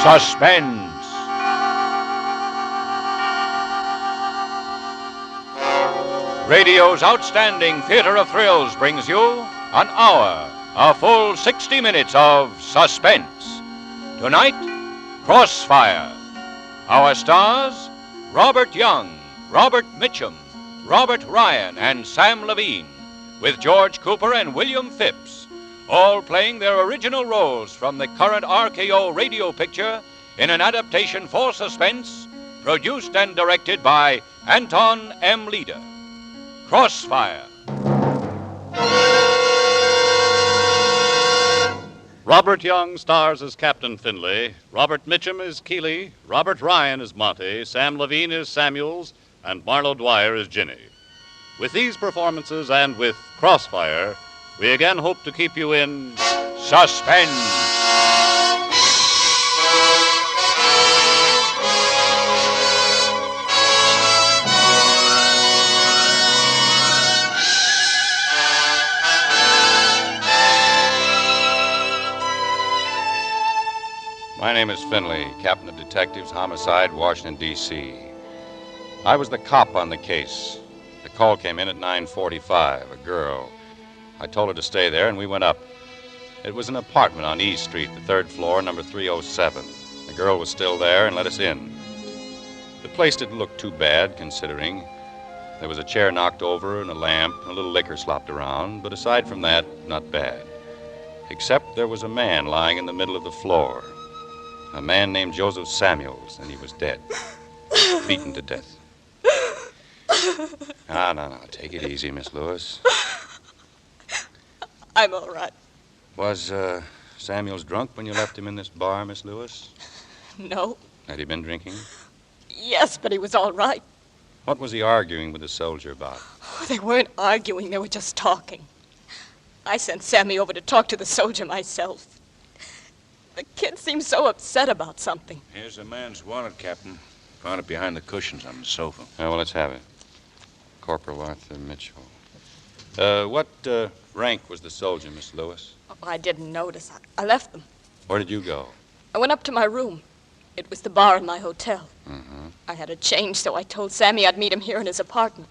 Suspense. Radio's outstanding theater of thrills brings you an hour, a full 60 minutes of suspense. Tonight, Crossfire. Our stars, Robert Young, Robert Mitchum, Robert Ryan, and Sam Levine, with George Cooper and William Phipps, all playing their original roles from the current RKO radio picture in an adaptation for suspense, produced and directed by Anton M. Leader. Crossfire. Robert Young stars as Captain Finlay, Robert Mitchum is Keeley, Robert Ryan is Monty, Sam Levine is Samuels, and Marlo Dwyer is Ginny. With these performances and with Crossfire, we again hope to keep you in suspense. My name is Finley, Captain of Detectives, Homicide, Washington, D.C. I was the cop on the case. The call came in at 9:45, a girl. I told her to stay there, and we went up. It was an apartment on E Street, the third floor, number 307. The girl was still there and let us in. The place didn't look too bad, considering. There was a chair knocked over and a lamp and a little liquor slopped around, but aside from that, not bad. Except there was a man lying in the middle of the floor. A man named Joseph Samuels, and he was dead. Beaten to death. No. Take it easy, Miss Lewis. I'm all right. Was Samuels drunk when you left him in this bar, Miss Lewis? No. Had he been drinking? Yes, but he was all right. What was he arguing with the soldier about? They weren't arguing, they were just talking. I sent Sammy over to talk to the soldier myself. The kid seemed so upset about something. Here's the man's wallet, Captain. Found it behind the cushions on the sofa. Well, let's have it. Corporal Arthur Mitchell. What rank was the soldier, Miss Lewis? Oh, I didn't notice. I left them. Where did you go? I went up to my room. It was the bar in my hotel. Mm-hmm. I had a change, so I told Sammy I'd meet him here in his apartment.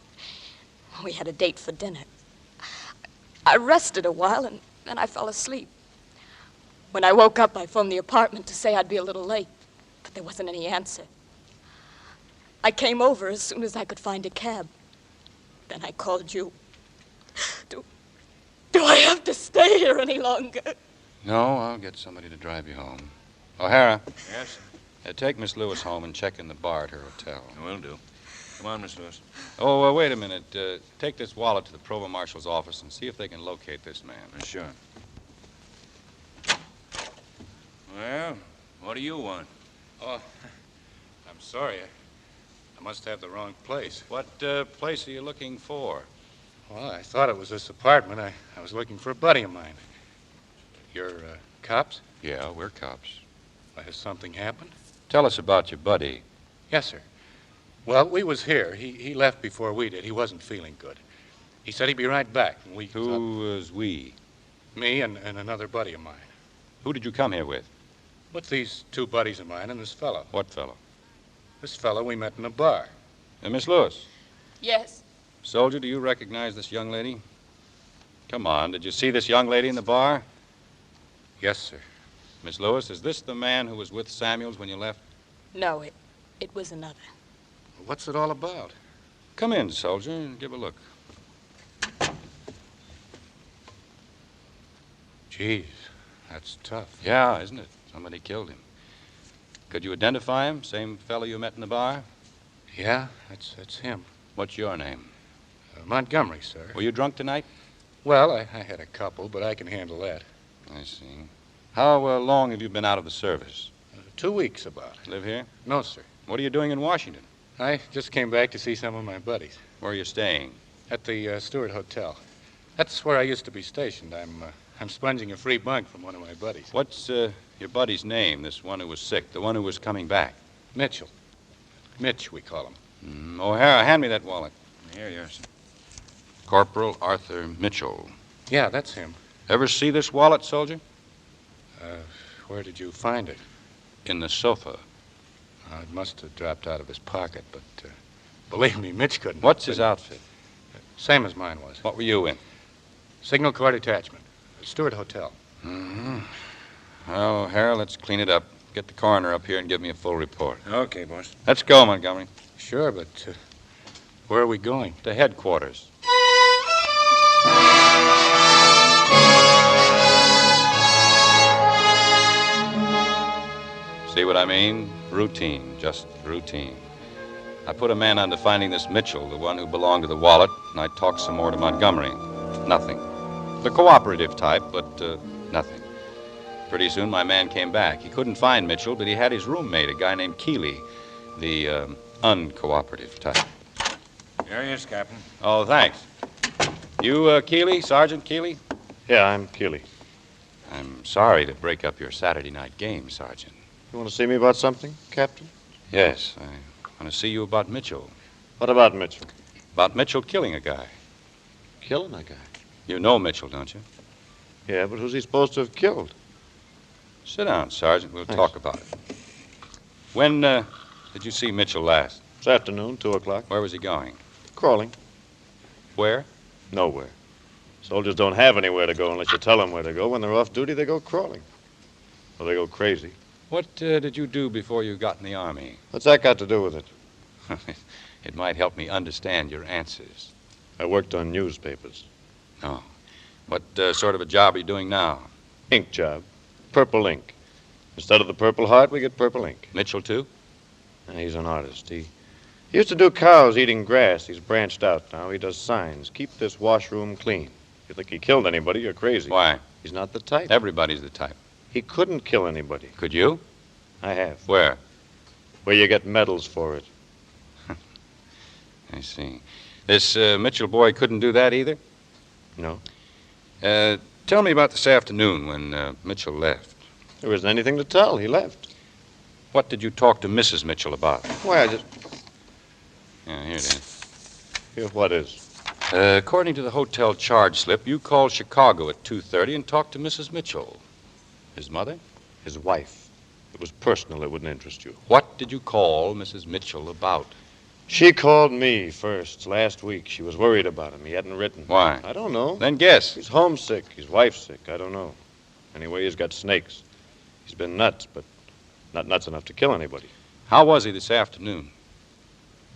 We had a date for dinner. I rested a while, and then I fell asleep. When I woke up, I phoned the apartment to say I'd be a little late, but there wasn't any answer. I came over as soon as I could find a cab. Then I called you. Do I have to stay here any longer? No, I'll get somebody to drive you home. O'Hara. Yes? Take Miss Lewis home and check in the bar at her hotel. Will do. Come on, Miss Lewis. Oh, wait a minute. Take this wallet to the provost marshal's office and see if they can locate this man. Sure. Well, what do you want? Oh, I'm sorry. I must have the wrong place. What place are you looking for? Well, I thought it was this apartment. I was looking for a buddy of mine. You're cops? Yeah, we're cops. Has something happened? Tell us about your buddy. Yes, sir. Well, we was here. He left before we did. He wasn't feeling good. He said he'd be right back. And Who was we? Me and another buddy of mine. Who did you come here with? With these two buddies of mine and this fellow. What fellow? This fellow we met in a bar. Miss Lewis. Yes. Soldier, do you recognize this young lady? Come on, did you see this young lady in the bar? Yes, sir. Miss Lewis, is this the man who was with Samuels when you left? No, it was another. What's it all about? Come in, soldier, and give a look. Jeez, that's tough. Yeah, isn't it? Somebody killed him. Could you identify him? Same fellow you met in the bar? Yeah, that's him. What's your name? Montgomery, sir. Were you drunk tonight? Well, I had a couple, but I can handle that. I see. How long have you been out of the service? 2 weeks about. Live here? No, sir. What are you doing in Washington? I just came back to see some of my buddies. Where are you staying? At the Stewart Hotel. That's where I used to be stationed. I'm sponging a free bunk from one of my buddies. What's your buddy's name, this one who was sick, the one who was coming back? Mitchell. Mitch, we call him. O'Hara, hand me that wallet. Here you are, sir. Corporal Arthur Mitchell. Yeah, that's him. Ever see this wallet, soldier? Where did you find it? in the sofa? It must have dropped out of his pocket, but believe me, Mitch couldn't. What's his outfit? Same as mine was. What were you in? Signal Corps Detachment. Stewart Hotel. Mm-hmm. Well, Harold, let's clean it up. Get the coroner up here and give me a full report. Okay, boss. Let's go, Montgomery. Sure, but where are we going? To headquarters. See what I mean? Routine, just routine. I put a man on to finding this Mitchell, the one who belonged to the wallet, and I talked some more to Montgomery. Nothing. The cooperative type, but nothing. Pretty soon my man came back. He couldn't find Mitchell, but he had his roommate, a guy named Keeley, the uncooperative type. Here he is, Captain. Oh, thanks. You, Keeley, Sergeant Keeley? Yeah, I'm Keeley. I'm sorry to break up your Saturday night game, Sergeant. You want to see me about something, Captain? Yes, I want to see you about Mitchell. What about Mitchell? About Mitchell killing a guy. Killing a guy? You know Mitchell, don't you? Yeah, but who's he supposed to have killed? Sit down, Sergeant. We'll Thanks. talk about it. When did you see Mitchell last? This afternoon, 2 o'clock. Where was he going? Crawling. Where? Nowhere. Soldiers don't have anywhere to go unless you tell them where to go. When they're off duty, they go crawling. Or they go crazy. What did you do before you got in the Army? What's that got to do with it? It might help me understand your answers. I worked on newspapers. Oh. What sort of a job are you doing now? Ink job. Purple ink. Instead of the Purple Heart, we get purple ink. Mitchell, too? He's an artist. He used to do cows eating grass. He's branched out now. He does signs. Keep this washroom clean. If you think he killed anybody, you're crazy. Why? He's not the type. Everybody's the type. He couldn't kill anybody. Could you? I have. Where? Where you get medals for it. I see. This Mitchell boy couldn't do that either? No. Tell me about this afternoon when Mitchell left. There isn't anything to tell. He left. What did you talk to Mrs. Mitchell about? Why, I just... Yeah, here it is. Here, what is? According to the hotel charge slip, you called Chicago at 2:30 and talked to Mrs. Mitchell. His mother? His wife. It was personal. It wouldn't interest you. What did you call Mrs. Mitchell about? She called me first last week. She was worried about him. He hadn't written. Why? I don't know. Then guess. He's homesick. His wife's sick. I don't know. Anyway, he's got snakes. He's been nuts, but not nuts enough to kill anybody. How was he this afternoon?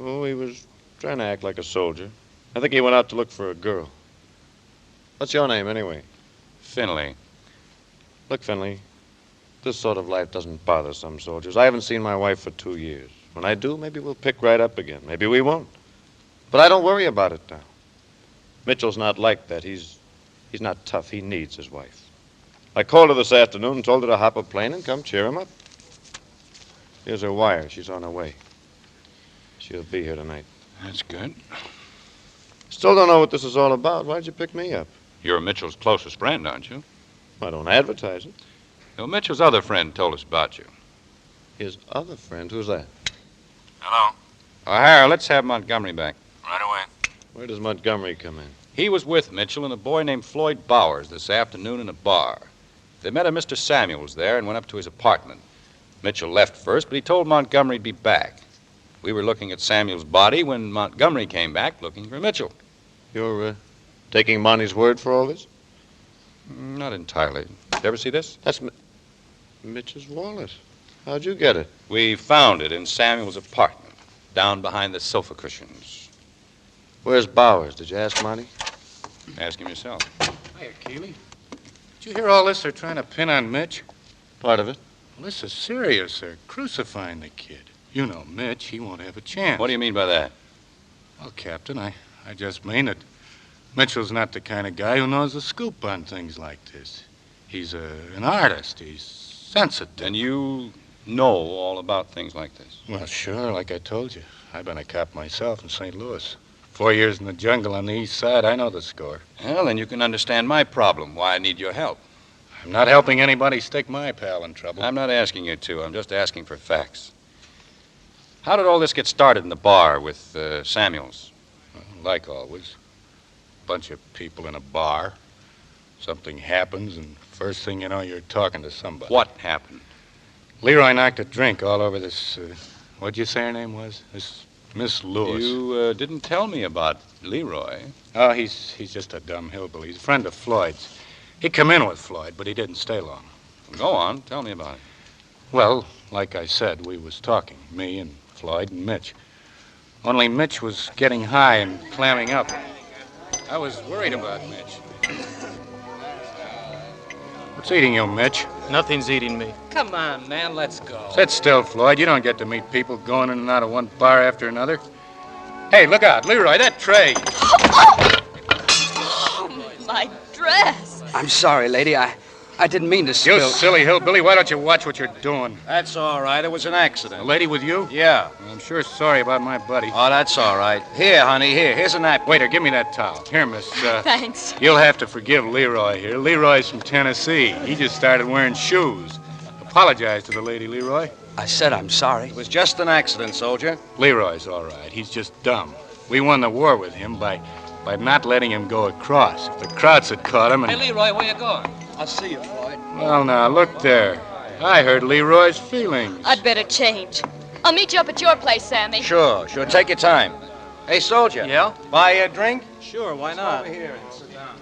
Oh, he was trying to act like a soldier. I think he went out to look for a girl. What's your name, anyway? Finley. Look, Finley, this sort of life doesn't bother some soldiers. I haven't seen my wife for 2 years. When I do, maybe we'll pick right up again. Maybe we won't. But I don't worry about it now. Mitchell's not like that. He's not tough. He needs his wife. I called her this afternoon and told her to hop a plane and come cheer him up. Here's her wire. She's on her way. She'll be here tonight. That's good. Still don't know what this is all about. Why'd you pick me up? You're Mitchell's closest friend, aren't you? I don't advertise it. Well, Mitchell's other friend told us about you. His other friend, who's that? Hello. Oh, Harold, let's have Montgomery back. Right away. Where does Montgomery come in? He was with Mitchell and a boy named Floyd Bowers this afternoon in a bar. They met a Mr. Samuels there and went up to his apartment. Mitchell left first, but he told Montgomery to be back. We were looking at Samuel's body when Montgomery came back looking for Mitchell. You're taking Monty's word for all this? Not entirely. Did you ever see this? That's Mitch's wallet. How'd you get it? We found it in Samuel's apartment, down behind the sofa cushions. Where's Bowers? Did you ask Monty? Ask him yourself. Hiya, Keeley. Did you hear all this they're trying to pin on Mitch? Part of it. Well, this is serious. They're crucifying the kid. You know Mitch. He won't have a chance. What do you mean by that? Well, Captain, I just mean that Mitchell's not the kind of guy who knows the scoop on things like this. He's an artist. He's sensitive. And you know all about things like this? Well, sure, like I told you. I've been a cop myself in St. Louis. 4 years in the jungle on the east side. I know the score. Well, then you can understand my problem, why I need your help. I'm not helping anybody stick my pal in trouble. I'm not asking you to. I'm just asking for facts. How did all this get started in the bar with Samuels? Well, like always. Bunch of people in a bar. Something happens, and first thing you know, you're talking to somebody. What happened? Leroy knocked a drink all over this, what'd you say her name was? This Miss Lewis. You didn't tell me about Leroy. Oh, he's just a dumb hillbilly. He's a friend of Floyd's. He come in with Floyd, but he didn't stay long. Go on, tell me about it. Well, like I said, we was talking, me and Floyd and Mitch. Only Mitch was getting high and clamming up. I was worried about Mitch. What's eating you, Mitch? Nothing's eating me. Come on, man, let's go. Sit still, Floyd. You don't get to meet people going in and out of one bar after another. Hey, look out, Leroy, that tray. Oh, my dress. I'm sorry, lady. I didn't mean to spill. You silly hillbilly, why don't you watch what you're doing? That's all right. It was an accident. A lady with you? Yeah. I'm sure sorry about my buddy. Oh, that's all right. Here, honey, here's a napkin. Waiter, give me that towel. Here, miss. Thanks. You'll have to forgive Leroy here. Leroy's from Tennessee. He just started wearing shoes. Apologize to the lady, Leroy. I said I'm sorry. It was just an accident, soldier. Leroy's all right. He's just dumb. We won the war with him by not letting him go across. If the Krauts had caught him and... Hey, Leroy, where you going? I'll see you, Floyd. Well, now, look there. I heard Leroy's feelings. I'd better change. I'll meet you up at your place, Sammy. Sure. Take your time. Hey, soldier. Yeah? Buy a drink? Sure, why not? Over here and sit down.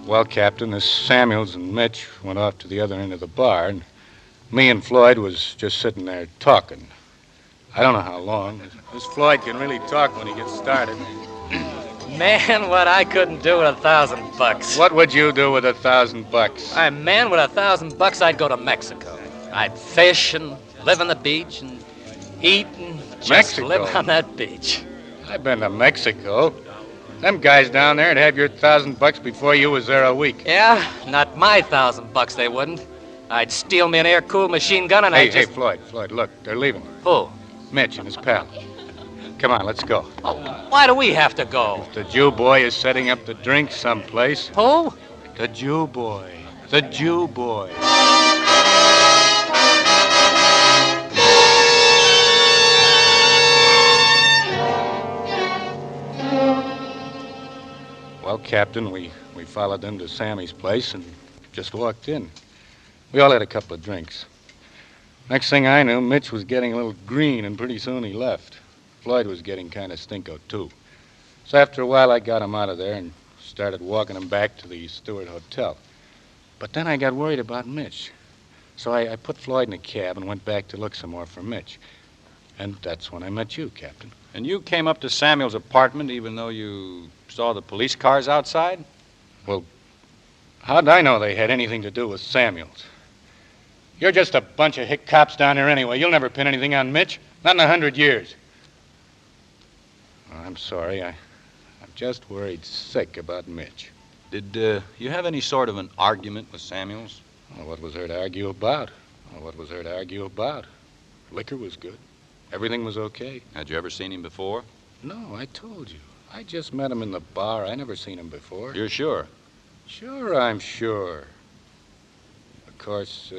Well, Captain, this Samuels and Mitch went off to the other end of the bar, and me and Floyd was just sitting there talking. I don't know how long. This Floyd can really talk when he gets started. Man, what I couldn't do with $1,000. What would you do with $1,000? Man, with $1,000, I'd go to Mexico. I'd fish and live on the beach and eat and just Mexico? live on that beach. I've been to Mexico. Them guys down there'd have your $1,000 before you was there a week. Yeah, not my $1,000, they wouldn't. I'd steal me an air-cooled machine gun and Hey, I'd just... hey, Floyd, look, they're leaving. Who? Mitch and his pal. Come on, let's go. Oh, why do we have to go? The Jew boy is setting up the drink someplace. Who? The Jew boy. The Jew boy. Well, Captain, we followed them to Sammy's place and just walked in. We all had a couple of drinks. Next thing I knew, Mitch was getting a little green, and pretty soon he left. Floyd was getting kind of stinko, too. So after a while, I got him out of there and started walking him back to the Stewart Hotel. But then I got worried about Mitch. So I put Floyd in a cab and went back to look some more for Mitch. And that's when I met you, Captain. And you came up to Samuel's apartment even though you saw the police cars outside? Well, how'd I know they had anything to do with Samuels? You're just a bunch of hick cops down there anyway. You'll never pin anything on Mitch. Not in 100 years. I'm sorry. I'm just worried sick about Mitch. Did you have any sort of an argument with Samuels? Well, what was there to argue about? Liquor was good. Everything was okay. Had you ever seen him before? No, I told you. I just met him in the bar. I never seen him before. You're sure? Sure, I'm sure. Of course,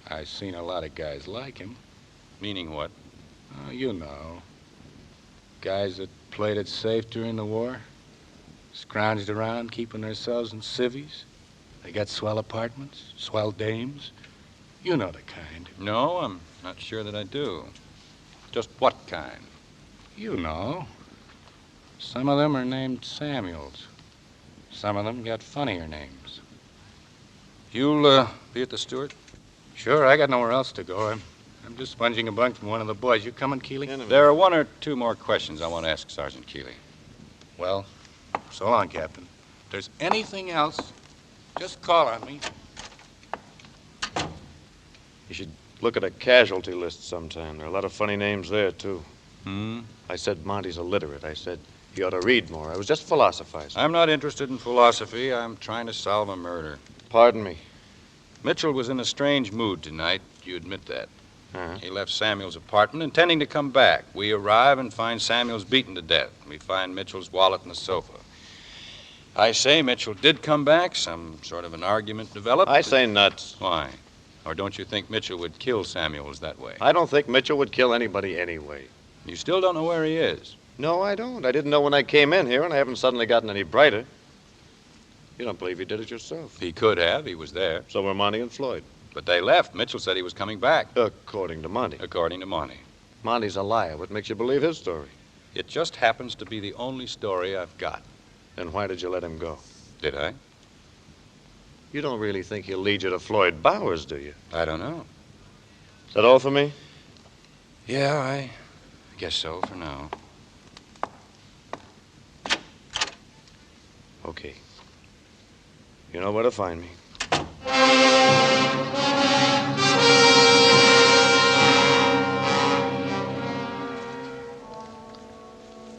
I've seen a lot of guys like him. Meaning what? Oh, you know. Guys that played it safe during the war. Scrounged around, keeping themselves in civvies. They got swell apartments, swell dames. You know the kind. No, I'm not sure that I do. Just what kind? You know. Some of them are named Samuels. Some of them got funnier names. You'll be at the Stewart? Sure, I got nowhere else to go. I'm just sponging a bunk from one of the boys. You coming, Keeley? There are one or two more questions I want to ask Sergeant Keeley. Well, so long, Captain. If there's anything else, just call on me. You should look at a casualty list sometime. There are a lot of funny names there, too. I said Monty's illiterate. I said he ought to read more. I was just philosophizing. I'm not interested in philosophy. I'm trying to solve a murder. Pardon me. Mitchell was in a strange mood tonight. You admit that. Uh-huh. He left Samuel's apartment intending to come back. We arrive and find Samuel's beaten to death. We find Mitchell's wallet on the sofa. I say Mitchell did come back. Some sort of an argument developed. I say nuts. Why? Or don't you think Mitchell would kill Samuels that way? I don't think Mitchell would kill anybody anyway. You still don't know where he is. No, I don't. I didn't know when I came in here, and I haven't suddenly gotten any brighter. You don't believe he did it yourself. He could have. He was there. So were Monty and Floyd. But they left. Mitchell said he was coming back. According to Monty. According to Monty. Monty's a liar. What makes you believe his story? It just happens to be the only story I've got. Then why did you let him go? Did I? You don't really think he'll lead you to Floyd Bowers, do you? I don't know. Is that all for me? Yeah, I guess so for now. Okay. You know where to find me.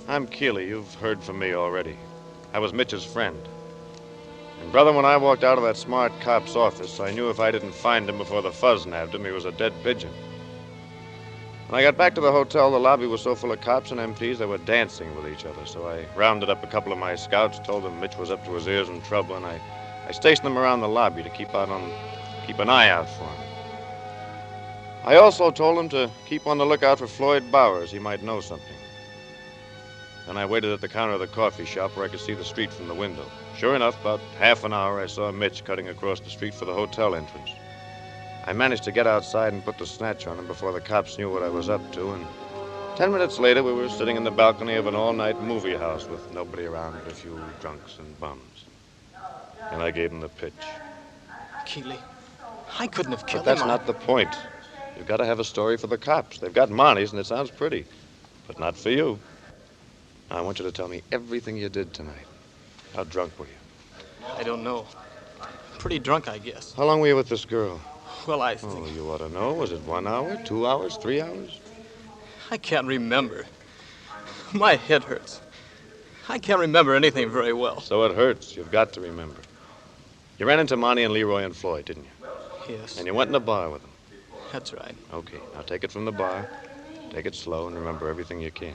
I'm Keeley. You've heard from me already. I was Mitch's friend. And, brother, when I walked out of that smart cop's office, I knew if I didn't find him before the fuzz nabbed him, he was a dead pigeon. When I got back to the hotel, the lobby was so full of cops and MPs they were dancing with each other. So I rounded up a couple of my scouts, told them Mitch was up to his ears in trouble, and I stationed them around the lobby to keep an eye out for him. I also told them to keep on the lookout for Floyd Bowers. He might know something. Then I waited at the counter of the coffee shop where I could see the street from the window. Sure enough, about half an hour, I saw Mitch cutting across the street for the hotel entrance. I managed to get outside and put the snatch on him before the cops knew what I was up to, and 10 minutes later, we were sitting in the balcony of an all-night movie house with nobody around but a few drunks and bums. And I gave him the pitch. Keeley, I couldn't have killed But that's him. not the point. You've got to have a story for the cops. They've got Monty's, and it sounds pretty, but not for you. Now, I want you to tell me everything you did tonight. How drunk were you? I don't know. Pretty drunk, I guess. How long were you with this girl? Well, I think... Oh, you ought to know. Was it 1 hour, 2 hours, 3 hours? I can't remember. My head hurts. I can't remember anything very well. So it hurts. You've got to remember. You ran into Monty and Leroy and Floyd, didn't you? Yes. And you went in a bar with them. That's right. Okay, now take it from the bar. Take it slow and remember everything you can.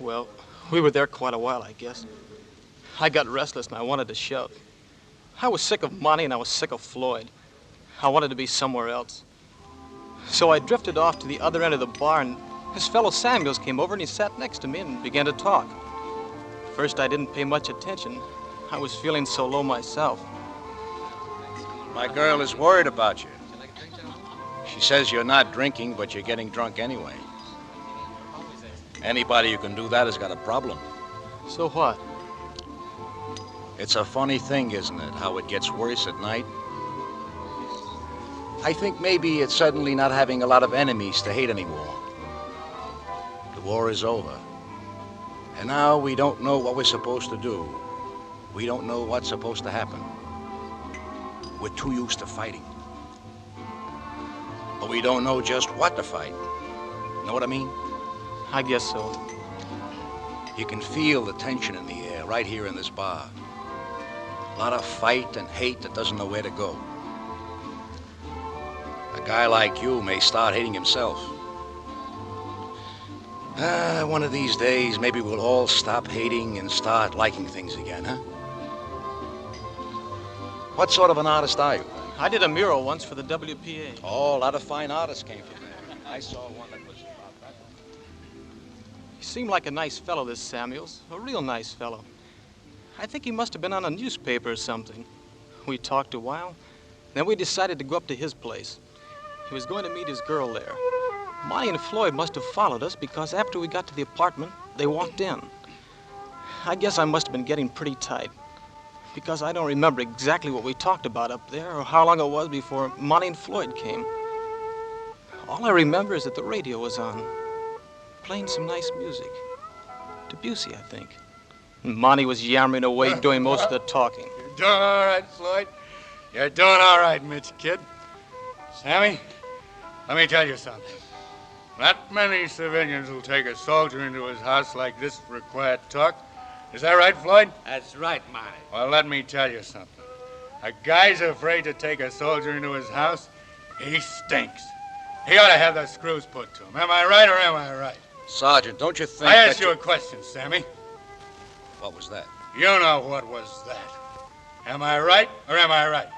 Well, we were there quite a while, I guess. I got restless and I wanted to shout. I was sick of Monty and I was sick of Floyd. I wanted to be somewhere else. So I drifted off to the other end of the bar, and this fellow Samuels came over and he sat next to me and began to talk. First, I didn't pay much attention. I was feeling so low myself. My girl is worried about you. She says you're not drinking, but you're getting drunk anyway. Anybody who can do that has got a problem. So what? It's a funny thing, isn't it, how it gets worse at night? I think maybe it's suddenly not having a lot of enemies to hate anymore. The war is over. And now we don't know what we're supposed to do. We don't know what's supposed to happen. We're too used to fighting. But we don't know just what to fight. Know what I mean? I guess so. You can feel the tension in the air right here in this bar. A lot of fight and hate that doesn't know where to go. A guy like you may start hating himself. One of these days, maybe we'll all stop hating and start liking things again, huh? What sort of an artist are you? I did a mural once for the WPA. Oh, a lot of fine artists came from there. I saw one that was about that. He seemed like a nice fellow, this Samuels. A real nice fellow. I think he must have been on a newspaper or something. We talked a while, then we decided to go up to his place. He was going to meet his girl there. Monty and Floyd must have followed us because after we got to the apartment, they walked in. I guess I must have been getting pretty tight because I don't remember exactly what we talked about up there or how long it was before Monty and Floyd came. All I remember is that the radio was on, playing some nice music. Debussy, I think. And Monty was yammering away, doing most of the talking. You're doing all right, Floyd. You're doing all right, Mitch, kid. Sammy, let me tell you something. Not many civilians will take a soldier into his house like this for a quiet talk. Is that right, Floyd? That's right, Monty. Well, let me tell you something. A guy's afraid to take a soldier into his house, he stinks. He ought to have the screws put to him. Am I right or am I right? Sergeant, don't you think I asked you a question, Sammy. What was that? You know what was that. Am I right or am I right?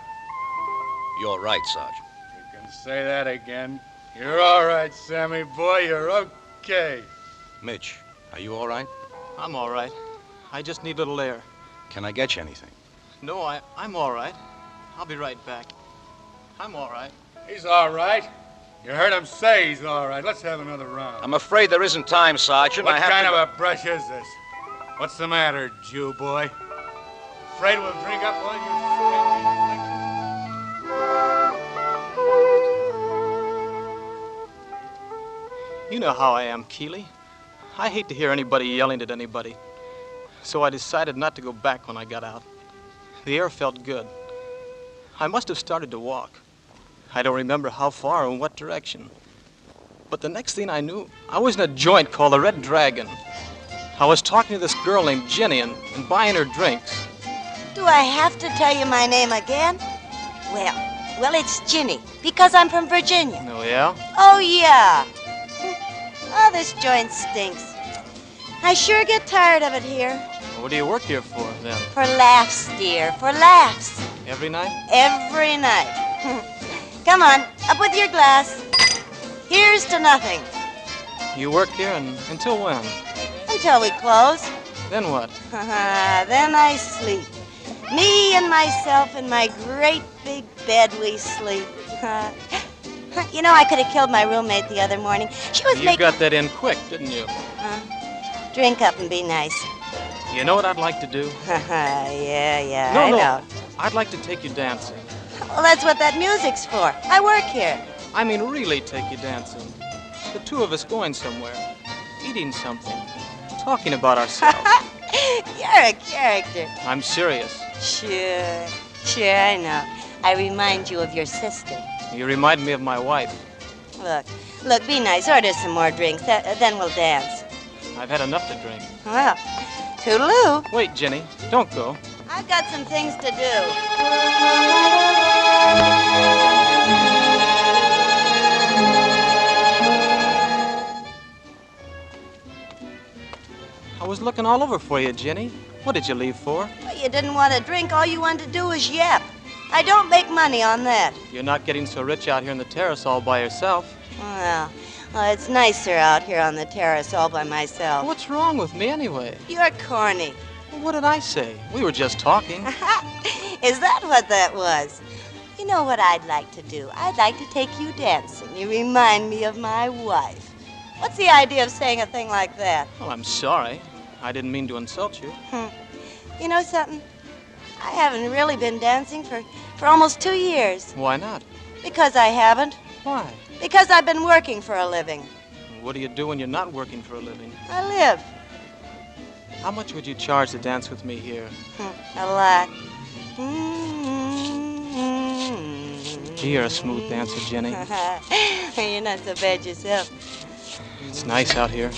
You're right, Sergeant. You can say that again. You're all right, Sammy boy. You're okay. Mitch, are you all right? I'm all right. I just need a little air. Can I get you anything? No, I'm all right. I'll be right back. I'm all right. He's all right. You heard him say he's all right. Let's have another round. I'm afraid there isn't time, Sergeant. What kind of a brush is this? What's the matter, Jew boy? Afraid we'll drink up all your You know how I am, Keeley. I hate to hear anybody yelling at anybody. So I decided not to go back when I got out. The air felt good. I must have started to walk. I don't remember how far or in what direction. But the next thing I knew, I was in a joint called the Red Dragon. I was talking to this girl named Jenny and buying her drinks. Do I have to tell you my name again? Well, it's Ginny, because I'm from Virginia. Oh, yeah? Oh, yeah. Oh, this joint stinks. I sure get tired of it here. Well, what do you work here for, then? For laughs, dear, for laughs. Every night? Every night. Come on, up with your glass. Here's to nothing. You work here until when? Until we close. Then what? Then I sleep. Me and myself in my great big bed, we sleep. You know, I could have killed my roommate the other morning. She was You got that in quick, didn't you? Drink up and be nice. You know what I'd like to do? Yeah, No, I no. know. I'd like to take you dancing. Well, that's what that music's for. I work here. I mean, really take you dancing. The two of us going somewhere, eating something, talking about ourselves. You're a character. I'm serious. Sure, I know. I remind you of your sister. You remind me of my wife. Look, be nice. Order some more drinks. Then we'll dance. I've had enough to drink. Well, toodaloo. Wait, Jenny, don't go. I've got some things to do. I was looking all over for you, Jenny. What did you leave for? Well, you didn't want to drink. All you wanted to do was yap. I don't make money on that. You're not getting so rich out here in the terrace all by yourself. Well, it's nicer out here on the terrace all by myself. What's wrong with me anyway? You're corny. Well, what did I say? We were just talking. Is that what that was? You know what I'd like to do? I'd like to take you dancing. You remind me of my wife. What's the idea of saying a thing like that? Well, I'm sorry. I didn't mean to insult you. You know something? I haven't really been dancing for almost 2 years. Why not? Because I haven't. Why? Because I've been working for a living. What do you do when you're not working for a living? I live. How much would you charge to dance with me here? A lot. Gee, you're a smooth dancer, Jenny. You're not so bad yourself. It's nice out here.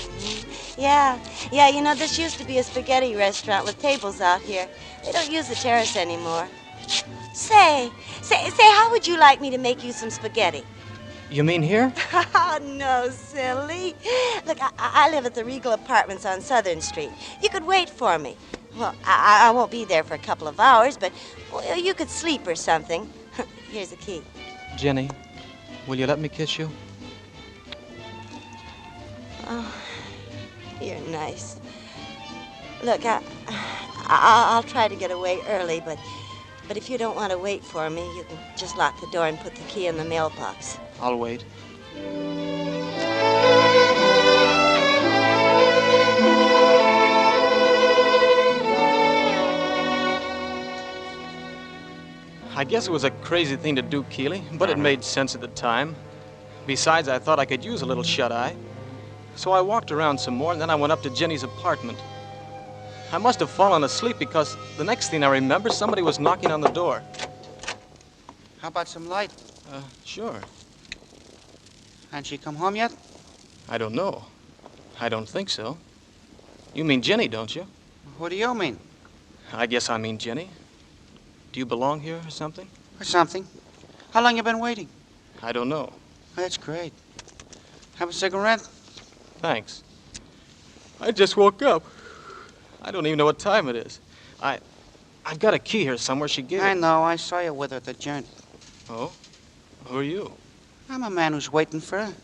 Yeah, you know, this used to be a spaghetti restaurant with tables out here. They don't use the terrace anymore. Say, how would you like me to make you some spaghetti? You mean here? Oh, no, silly. Look, I live at the Regal Apartments on Southern Street. You could wait for me. Well, I won't be there for a couple of hours, but well, you could sleep or something. Here's the key. Jenny, will you let me kiss you? Oh, you're nice. Look, I'll try to get away early, but if you don't want to wait for me, you can just lock the door and put the key in the mailbox. I'll wait. I guess it was a crazy thing to do, Keeley, but it made sense at the time. Besides, I thought I could use a little shut-eye. So I walked around some more, and then I went up to Jenny's apartment. I must have fallen asleep because the next thing I remember, somebody was knocking on the door. How about some light? Sure. Hasn't she come home yet? I don't know. I don't think so. You mean Jenny, don't you? What do you mean? I guess I mean Jenny. Do you belong here or something? Or something. How long you been waiting? I don't know. That's great. Have a cigarette? Thanks. I just woke up. I don't even know what time it is. I've got a key here somewhere. She gave it. I know. I saw you with her at the joint. Oh? Who are you? I'm a man who's waiting for her.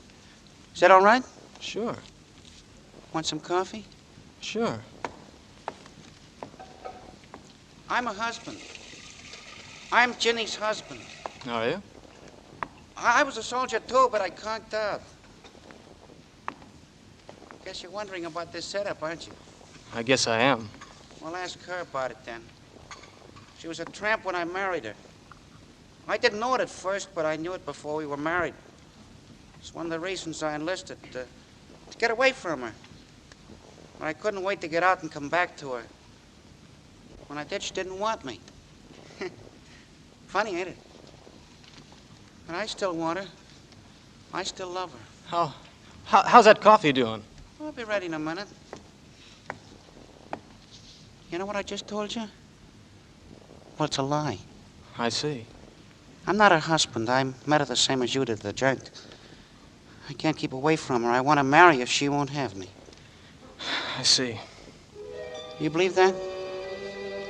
Is that all right? Sure. Want some coffee? Sure. I'm a husband. I'm Ginny's husband. Are you? I was a soldier, too, but I conked out. Guess you're wondering about this setup, aren't you? I guess I am. Well, ask her about it, then. She was a tramp when I married her. I didn't know it at first, but I knew it before we were married. It's one of the reasons I enlisted, to get away from her. But I couldn't wait to get out and come back to her. When I did, she didn't want me. Funny, ain't it? But I still want her. I still love her. How's that coffee doing? I'll be ready in a minute. You know what I just told you? Well, it's a lie. I see. I'm not her husband. I met her the same as you did, the jerk. I can't keep away from her. I want to marry her. She won't have me. I see. You believe that?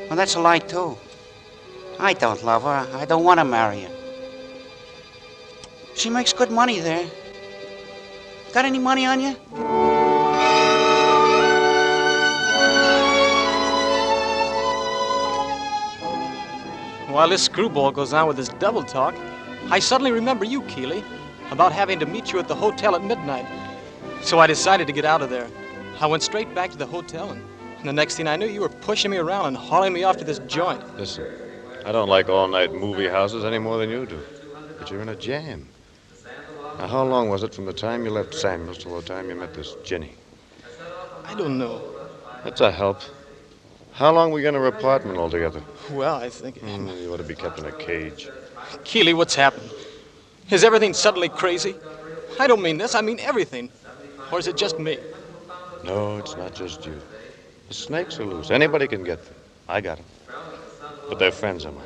Well, that's a lie, too. I don't love her. I don't want to marry her. She makes good money there. Got any money on you? While this screwball goes on with his double talk, I suddenly remember you, Keeley, about having to meet you at the hotel at midnight. So I decided to get out of there. I went straight back to the hotel, and the next thing I knew, you were pushing me around and hauling me off to this joint. Listen, I don't like all-night movie houses any more than you do. But you're in a jam. Now, how long was it from the time you left Samuels till the time you met this Ginny? I don't know. That's a help. How long were you in her apartment altogether? Well, I think... You ought to be kept in a cage. Keeley, what's happened? Is everything suddenly crazy? I don't mean this. I mean everything. Or is it just me? No, it's not just you. The snakes are loose. Anybody can get them. I got them. But they're friends of mine.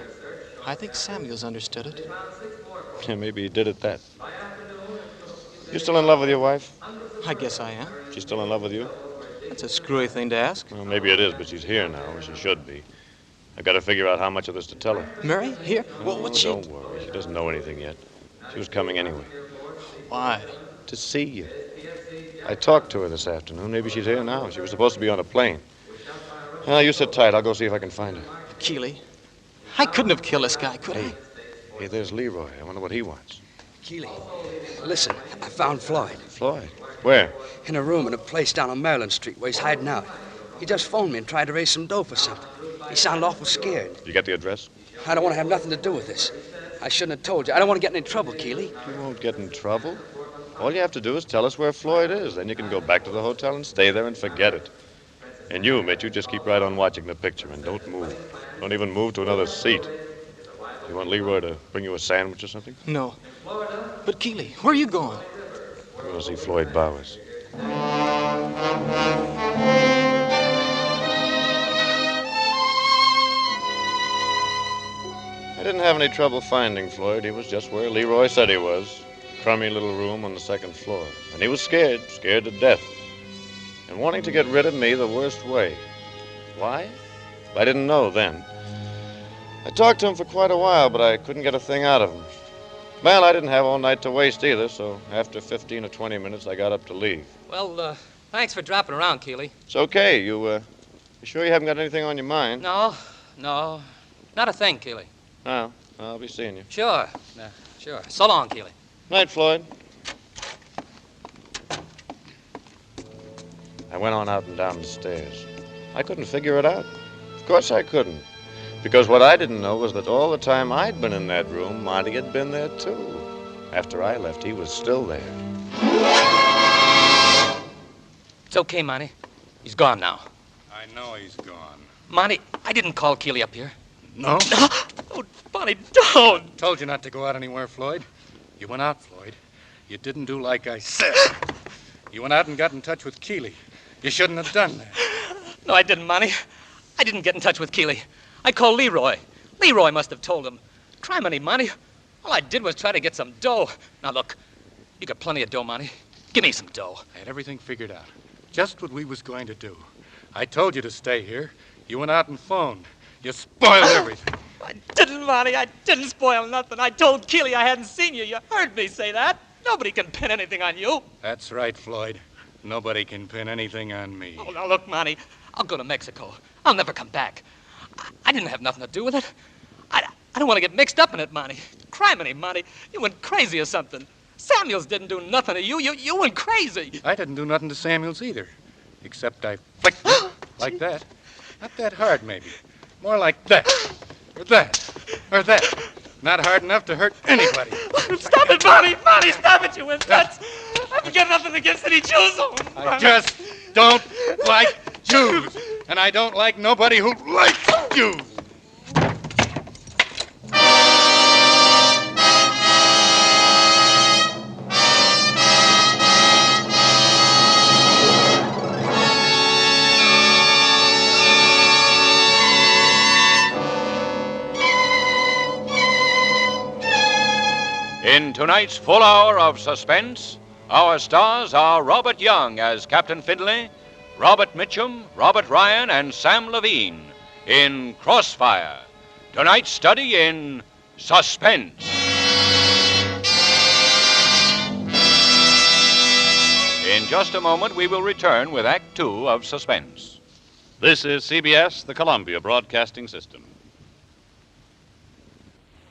I think Samuels understood it. Yeah, maybe he did at that. You still in love with your wife? I guess I am. She's still in love with you? That's a screwy thing to ask. Well, maybe it is, but she's here now, or she should be. I got to figure out how much of this to tell her. Mary? Here? Well, what's she... Don't worry. She doesn't know anything yet. She was coming anyway. Why? To see you. I talked to her this afternoon. Maybe she's here now. She was supposed to be on a plane. Well, you sit tight. I'll go see if I can find her. Keeley, I couldn't have killed this guy, could I? Hey, there's Leroy. I wonder what he wants. Keeley, listen, I found Floyd. Floyd? Where? In a room in a place down on Maryland Street where he's hiding out. He just phoned me and tried to raise some dough for something. He sounded awful scared. You got the address? I don't want to have nothing to do with this. I shouldn't have told you. I don't want to get in any trouble, Keeley. You won't get in trouble. All you have to do is tell us where Floyd is. Then you can go back to the hotel and stay there and forget it. And you, Mitch, you just keep right on watching the picture and don't move. Don't even move to another seat. You want Leroy to bring you a sandwich or something? No. But, Keeley, where are you going? I'm going to see Floyd Bowers. I didn't have any trouble finding Floyd. He was just where Leroy said he was. Crummy little room on the second floor. And he was scared to death. And wanting to get rid of me the worst way. Why? I didn't know then. I talked to him for quite a while, but I couldn't get a thing out of him. Well, I didn't have all night to waste either, so after 15 or 20 minutes, I got up to leave. Well, thanks for dropping around, Keeley. It's okay. You sure you haven't got anything on your mind? No, not a thing, Keeley. Oh, I'll be seeing you. Sure, sure. So long, Keeley. Night, Floyd. I went on out and down the stairs. I couldn't figure it out. Of course I couldn't. Because what I didn't know was that all the time I'd been in that room, Monty had been there, too. After I left, he was still there. It's okay, Monty. He's gone now. I know he's gone. Monty, I didn't call Keeley up here. No? Oh, Monty, don't! Told you not to go out anywhere, Floyd. You went out, Floyd. You didn't do like I said. You went out and got in touch with Keeley. You shouldn't have done that. No, I didn't, Monty. I didn't get in touch with Keeley. I called Leroy. Leroy must have told him. Try money, Monty. All I did was try to get some dough. Now, look, you got plenty of dough, Monty. Give me some dough. I had everything figured out. Just what we was going to do. I told you to stay here. You went out and phoned. You spoiled everything. I didn't, Monty. I didn't spoil nothing. I told Keeley I hadn't seen you. You heard me say that. Nobody can pin anything on you. That's right, Floyd. Nobody can pin anything on me. Oh, now, look, Monty. I'll go to Mexico. I'll never come back. I didn't have nothing to do with it. I don't want to get mixed up in it, Monty. Criminy, Monty. You went crazy or something. Samuels didn't do nothing to you. You went crazy. I didn't do nothing to Samuels either. Except I flicked him like that. Not that hard, maybe. More like that. Or that. Or that. Not hard enough to hurt anybody. Stop it, Monty! Monty, stop it, you went nuts! I've got nothing against any Jews. Oh, I just don't like Jews. And I don't like nobody who likes Jews. In tonight's full hour of suspense, our stars are Robert Young as Captain Findlay, Robert Mitchum, Robert Ryan, and Sam Levine in Crossfire. Tonight's study in suspense. In just a moment, we will return with Act Two of Suspense. This is CBS, the Columbia Broadcasting System.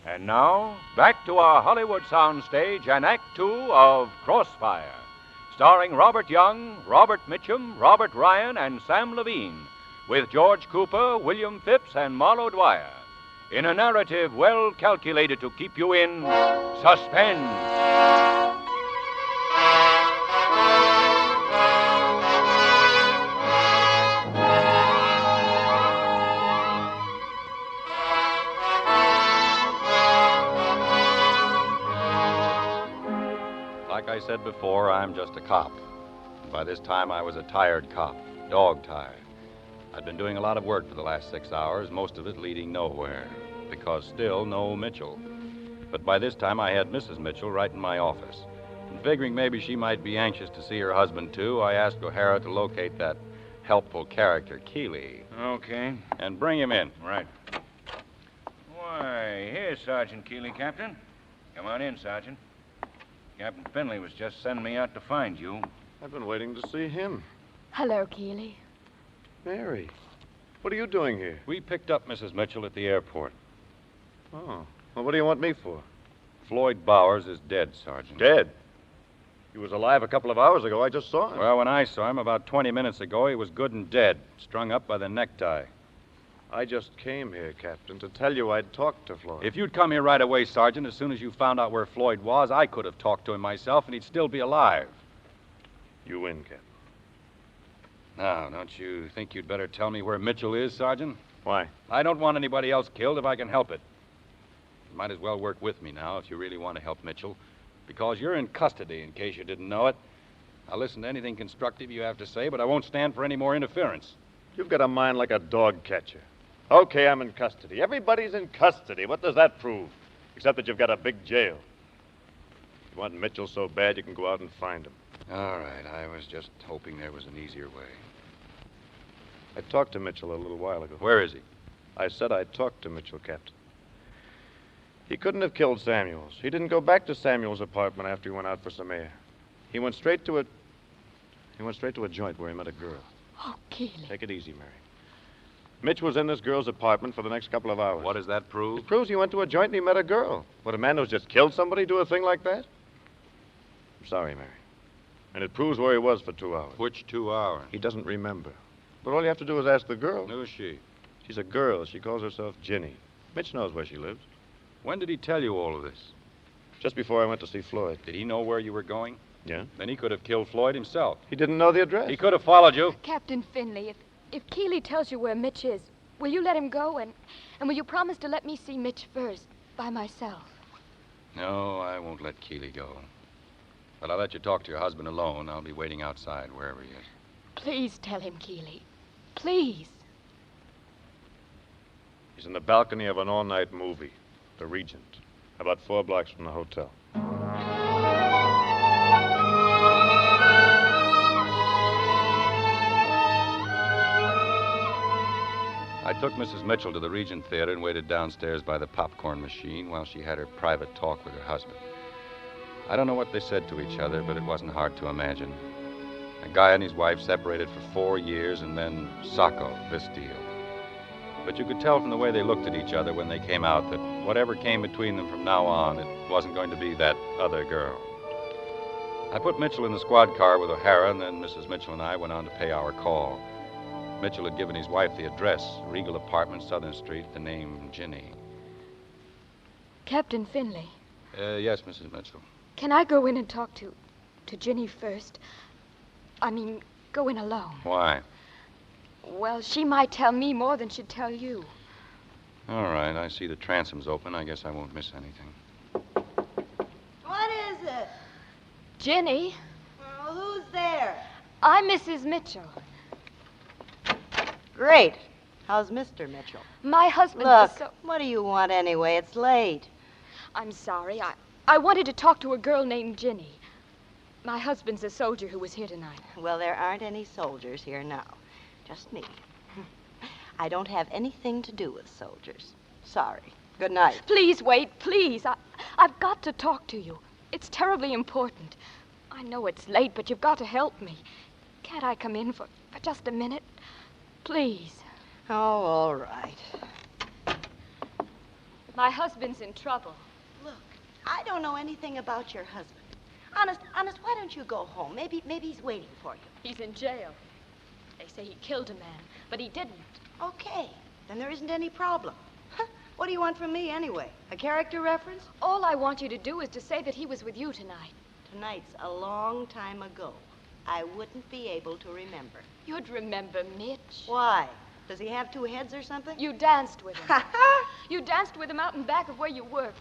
And now, back to our Hollywood soundstage and Act Two of Crossfire, starring Robert Young, Robert Mitchum, Robert Ryan, and Sam Levine, with George Cooper, William Phipps, and Marlowe Dwyer, in a narrative well calculated to keep you in suspense. Like I said before, I'm just a cop. And by this time, I was a tired cop, dog-tired. I'd been doing a lot of work for the last 6 hours, most of it leading nowhere, because still no Mitchell. But by this time, I had Mrs. Mitchell right in my office. And figuring maybe she might be anxious to see her husband, too, I asked O'Hara to locate that helpful character, Keeley. Okay. And bring him in. Right. Why, here's Sergeant Keeley, Captain. Come on in, Sergeant. Captain Finley was just sending me out to find you. I've been waiting to see him. Hello, Keeley. Mary, what are you doing here? We picked up Mrs. Mitchell at the airport. Oh, well, what do you want me for? Floyd Bowers is dead, Sergeant. Dead? He was alive a couple of hours ago. I just saw him. Well, when I saw him about 20 minutes ago, he was good and dead, strung up by the necktie. I just came here, Captain, to tell you I'd talked to Floyd. If you'd come here right away, Sergeant, as soon as you found out where Floyd was, I could have talked to him myself, and he'd still be alive. You win, Captain. Now, don't you think you'd better tell me where Mitchell is, Sergeant? Why? I don't want anybody else killed if I can help it. You might as well work with me now if you really want to help Mitchell, because you're in custody, in case you didn't know it. I'll listen to anything constructive you have to say, but I won't stand for any more interference. You've got a mind like a dog catcher. Okay, I'm in custody. Everybody's in custody. What does that prove? Except that you've got a big jail. If you want Mitchell so bad, you can go out and find him. All right, I was just hoping there was an easier way. I talked to Mitchell a little while ago. Where is he? I said I talked to Mitchell, Captain. He couldn't have killed Samuels. He didn't go back to Samuels' apartment after he went out for some air. He went straight to a joint where he met a girl. Oh, Keeley. Take it easy, Mary. Mitch was in this girl's apartment for the next couple of hours. What does that prove? It proves he went to a joint and he met a girl. Would a man who's just killed somebody do a thing like that? I'm sorry, Mary. And it proves where he was for 2 hours. Which 2 hours? He doesn't remember. But all you have to do is ask the girl. Who's she? She's a girl. She calls herself Ginny. Mitch knows where she lives. When did he tell you all of this? Just before I went to see Floyd. Did he know where you were going? Yeah? Then he could have killed Floyd himself. He didn't know the address. He could have followed you. Captain Finley, if Keeley tells you where Mitch is, will you let him go? And will you promise to let me see Mitch first, by myself? No, I won't let Keeley go. But I'll let you talk to your husband alone. I'll be waiting outside, wherever he is. Please tell him, Keeley. Please. He's in the balcony of an all-night movie, The Regent, about 4 blocks from the hotel. I took Mrs. Mitchell to the Regent Theater and waited downstairs by the popcorn machine while she had her private talk with her husband. I don't know what they said to each other, but it wasn't hard to imagine. A guy and his wife separated for 4 years, and then Sacco, this deal. But you could tell from the way they looked at each other when they came out that whatever came between them from now on, it wasn't going to be that other girl. I put Mitchell in the squad car with O'Hara, and then Mrs. Mitchell and I went on to pay our call. Mitchell had given his wife the address, Regal Apartments, Southern Street, the name Ginny. Captain Finley, Yes, Mrs. Mitchell. can I go in and talk to Ginny first? I mean, go in alone. Why? Well, she might tell me more than she'd tell you. All right, I see the transom's open. I guess I won't miss anything. What is it? Ginny, Well, who's there? I'm Mrs. Mitchell. Great. How's Mr. Mitchell? My husband Look, is so... what do you want anyway? It's late. I'm sorry. I wanted to talk to a girl named Ginny. My husband's a soldier who was here tonight. Well, there aren't any soldiers here now. Just me. I don't have anything to do with soldiers. Sorry. Good night. Please wait, please. I've got to talk to you. It's terribly important. I know it's late, but you've got to help me. Can't I come in for just a minute? Please. Oh, all right. My husband's in trouble. Look, I don't know anything about your husband. Honest, why don't you go home? Maybe he's waiting for you. He's in jail. They say he killed a man, but he didn't. Okay, then there isn't any problem. What do you want from me anyway? A character reference? All I want you to do is to say that he was with you tonight. Tonight's a long time ago. I wouldn't be able to remember. You'd remember Mitch. Why? Does he have two heads or something? You danced with him. You danced with him out in back of where you work,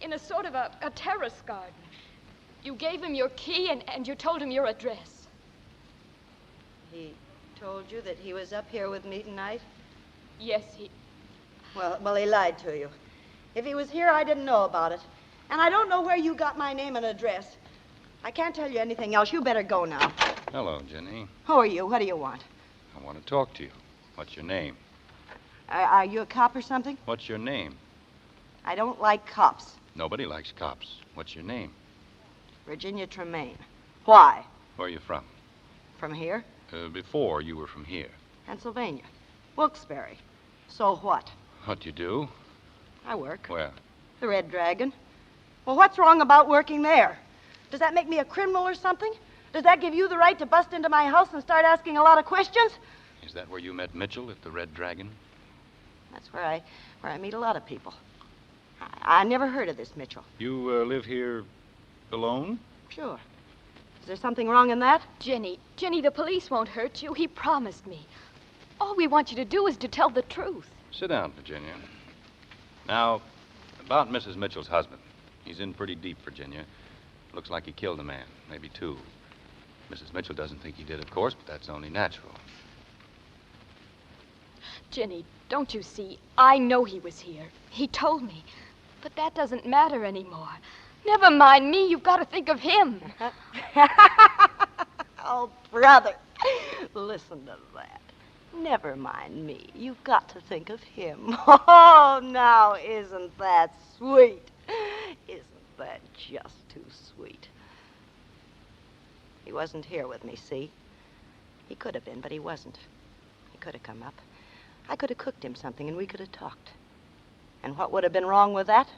in a sort of a terrace garden. You gave him your key and you told him your address. He told you that he was up here with me tonight? Yes, he... Well, he lied to you. If he was here, I didn't know about it. And I don't know where you got my name and address. I can't tell you anything else. You better go now. Hello, Ginny. Who are you? What do you want? I want to talk to you. What's your name? Are you a cop or something? What's your name? I don't like cops. Nobody likes cops. What's your name? Virginia Tremaine. Why? Where are you from? From here? Before you were from here. Pennsylvania. Wilkes-Barre. So what? What do you do? I work. Where? The Red Dragon. Well, what's wrong about working there? Does that make me a criminal or something? Does that give you the right to bust into my house and start asking a lot of questions? Is that where you met Mitchell at the Red Dragon? That's where I meet a lot of people. I never heard of this Mitchell. You live here alone? Sure. Is there something wrong in that? Ginny, the police won't hurt you. He promised me. All we want you to do is to tell the truth. Sit down, Virginia. Now, about Mrs. Mitchell's husband. He's in pretty deep, Virginia. Looks like he killed a man, maybe two. Mrs. Mitchell doesn't think he did, of course, but that's only natural. Ginny, don't you see? I know he was here. He told me. But that doesn't matter anymore. Never mind me. You've got to think of him. Oh, brother. Listen to that. Never mind me. You've got to think of him. Oh, now, isn't that sweet? Isn't that just too sweet? He wasn't here with me, see? He could have been, but he wasn't. He could have come up. I could have cooked him something, and we could have talked. And what would have been wrong with that?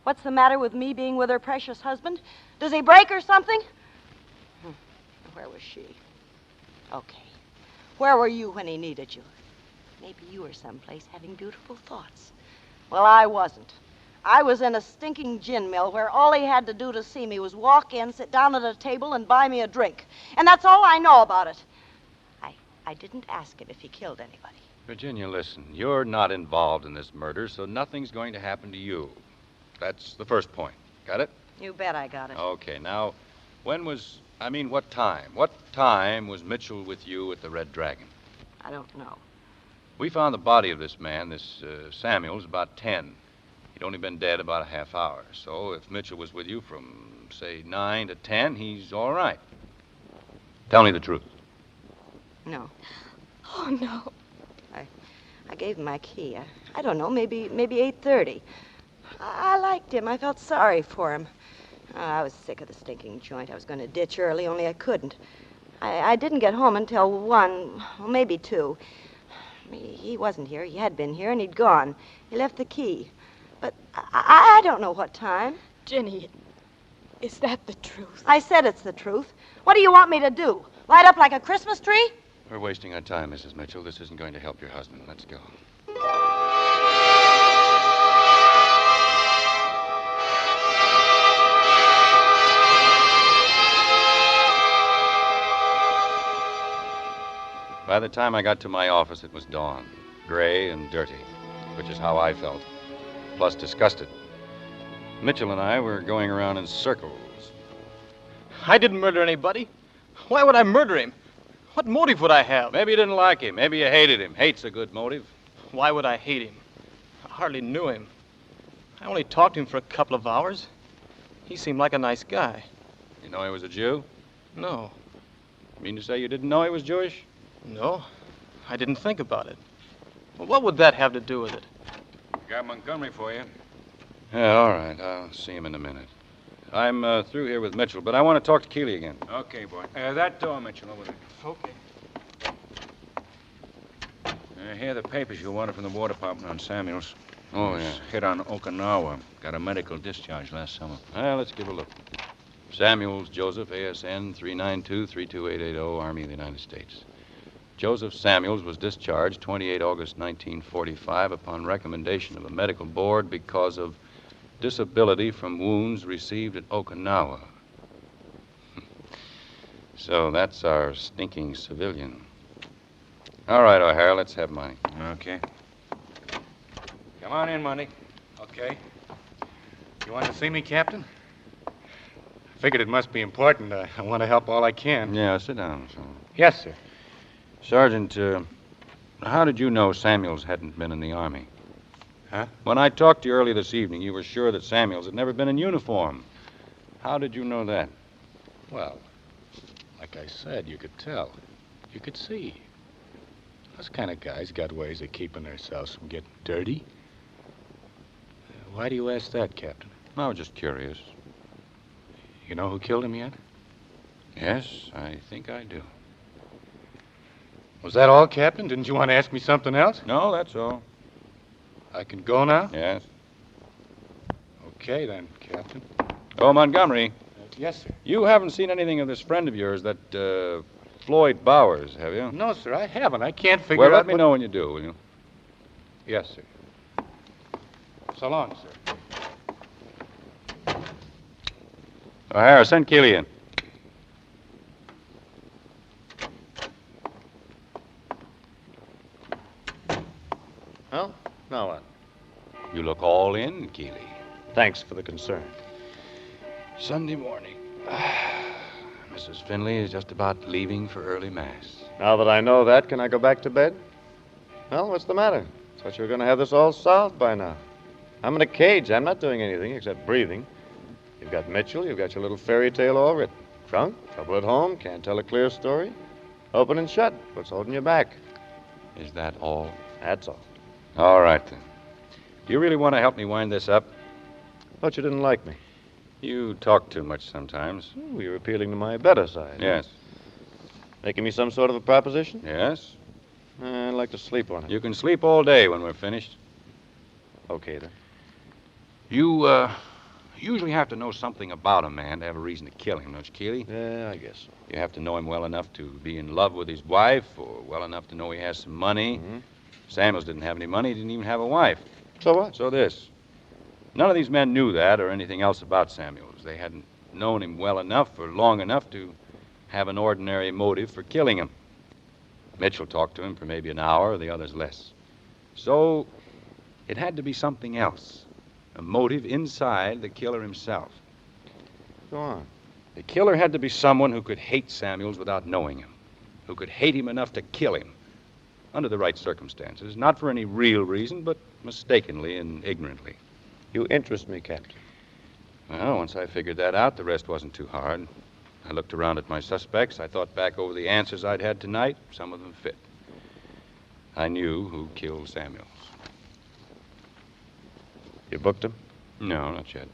What's the matter with me being with her precious husband? Does he break or something? Where was she? Okay. Where were you when he needed you? Maybe you were someplace having beautiful thoughts. Well, I wasn't. I was in a stinking gin mill where all he had to do to see me was walk in, sit down at a table, and buy me a drink. And that's all I know about it. I didn't ask him if he killed anybody. Virginia, listen. You're not involved in this murder, so nothing's going to happen to you. That's the first point. Got it? You bet I got it. Okay, now, what time? What time was Mitchell with you at the Red Dragon? I don't know. We found the body of this man, this Samuels, about 10. He'd only been dead about a half hour. So if Mitchell was with you from, say, 9 to 10, he's all right. Tell me the truth. No. Oh, no. I gave him my key. I don't know, maybe 8:30. I liked him. I felt sorry for him. I was sick of the stinking joint. I was going to ditch early, only I couldn't. I didn't get home until 1, well, maybe 2. He wasn't here. He had been here, and he'd gone. He left the key. But I don't know what time. Ginny, is that the truth? I said it's the truth. What do you want me to do? Light up like a Christmas tree? We're wasting our time, Mrs. Mitchell. This isn't going to help your husband. Let's go. By the time I got to my office, it was dawn. Gray and dirty, which is how I felt. Plus disgusted. Mitchell and I were going around in circles. I didn't murder anybody. Why would I murder him? What motive would I have? Maybe you didn't like him. Maybe you hated him. Hate's a good motive. Why would I hate him? I hardly knew him. I only talked to him for a couple of hours. He seemed like a nice guy. You know he was a Jew? No. You mean to say you didn't know he was Jewish? No. I didn't think about it. Well, what would that have to do with it? Got Montgomery for you. Yeah, all right. I'll see him in a minute. I'm through here with Mitchell, but I want to talk to Keeley again. Okay, boy. That door, Mitchell, over there. Okay. Here are the papers you wanted from the War Department on Samuels. Oh, yeah. Hit on Okinawa. Got a medical discharge last summer. Well, let's give a look. Samuels Joseph, ASN 392-32880, Army of the United States. Joseph Samuels was discharged 28 August 1945 upon recommendation of a medical board because of disability from wounds received at Okinawa. So that's our stinking civilian. All right, O'Hara, let's have money. Okay. Come on in, Monty. Okay. You want to see me, Captain? I figured it must be important. I want to help all I can. Yeah, sit down, Sergeant. Yes, sir. Sergeant, how did you know Samuels hadn't been in the Army? Huh? When I talked to you early this evening, you were sure that Samuels had never been in uniform. How did you know that? Well, like I said, you could tell. You could see. Those kind of guys got ways of keeping themselves from getting dirty. Why do you ask that, Captain? I was just curious. You know who killed him yet? Yes, I think I do. Was that all, Captain? Didn't you want to ask me something else? No, that's all. I can go now? Yes. Okay, then, Captain. Oh, Montgomery. Yes, sir. You haven't seen anything of this friend of yours, that, Floyd Bowers, have you? No, sir, I haven't. I can't figure Well, out let me know when you do, will you? Yes, sir. So long, sir. O'Hara, send Keeley in. Well, now what? You look all in, Keeley. Thanks for the concern. Sunday morning. Mrs. Finley is just about leaving for early mass. Now that I know that, can I go back to bed? Well, what's the matter? Thought you were going to have this all solved by now. I'm in a cage. I'm not doing anything except breathing. You've got Mitchell. You've got your little fairy tale all written. Drunk, trouble at home, can't tell a clear story. Open and shut. What's holding you back? Is that all? That's all. All right, then. Do you really want to help me wind this up? Thought you didn't like me. You talk too much sometimes. Oh, you're appealing to my better side. Yes. Making me some sort of a proposition? Yes? I'd like to sleep on it. You can sleep all day when we're finished. Okay, then. You, usually have to know something about a man to have a reason to kill him, don't you, Keeley? Yeah, I guess so. You have to know him well enough to be in love with his wife, or well enough to know he has some money. Mm-hmm. Samuels didn't have any money. He didn't even have a wife. So what? So this. None of these men knew that or anything else about Samuels. They hadn't known him well enough or long enough to have an ordinary motive for killing him. Mitchell talked to him for maybe an hour, the others less. So it had to be something else. A motive inside the killer himself. Go on. The killer had to be someone who could hate Samuels without knowing him, who could hate him enough to kill him, under the right circumstances, not for any real reason, but mistakenly and ignorantly. You interest me, Captain. Well, once I figured that out, the rest wasn't too hard. I looked around at my suspects. I thought back over the answers I'd had tonight. Some of them fit. I knew who killed Samuels. You booked him? No, not yet.